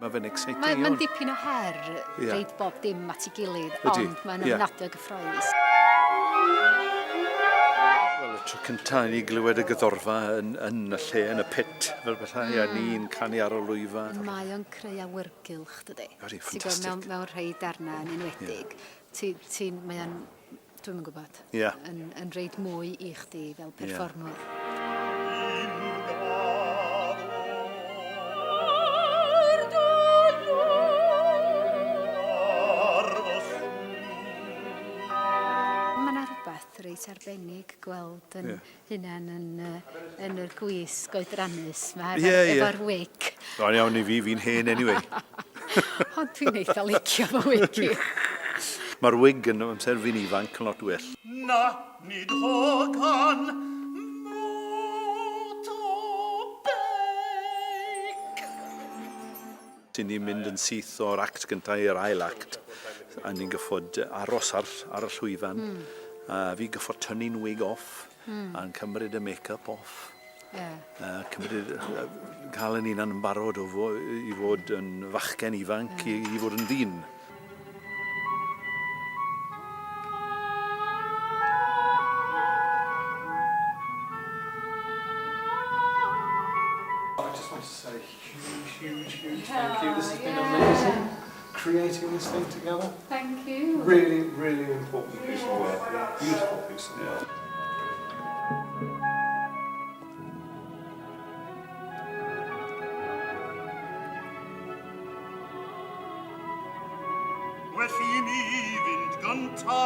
Mae fe'n exciting Mae'n iawn. dipyn o her, Ie. reid bob dim at ei gilydd, Ydi, ond mae'n ie. ofnadwy o gyffroes. Wel, y tro cyntaf ni glywed y gyddorfa yn y lle, yn y pit, fel bethau, a ni'n canu ar y lwyfa. Mae o'n creu awyrgylch, dydy. Ydi, Ti'n gweld, ffantastig. mewn rhai darnau yn enwedig. Mae o'n, dwi'n yn gwybod, Ie. yn reid mwy i chdi fel perfformwr. Mae yna rhywbeth reit arbennig gweld yn hynna'n yn y gwisg oedrannus ma, efo'r wig. Do'n iawn i fi'n hen anyway. Ond dwi'n eitha licio fy wig i. Mae'r wig yn amser fi'n ifanc yn lot well. Na nid hogan mot o bec. Ti'n ni'n mynd yn syth o'r act gyntaf i'r ail act, a ni'n gyffod aros ar y llwyfan. A fi gyffod tynnu'n wig off, a'n cymryd y make-up off. Cael yn un yn barod i fod yn fachgen ifanc i fod yn ddyn. I just want to say huge thank you. This has been amazing, creating this thing together. Thank you. Really, really important piece of work. Beautiful piece of work. Well, fi mi fynd gynta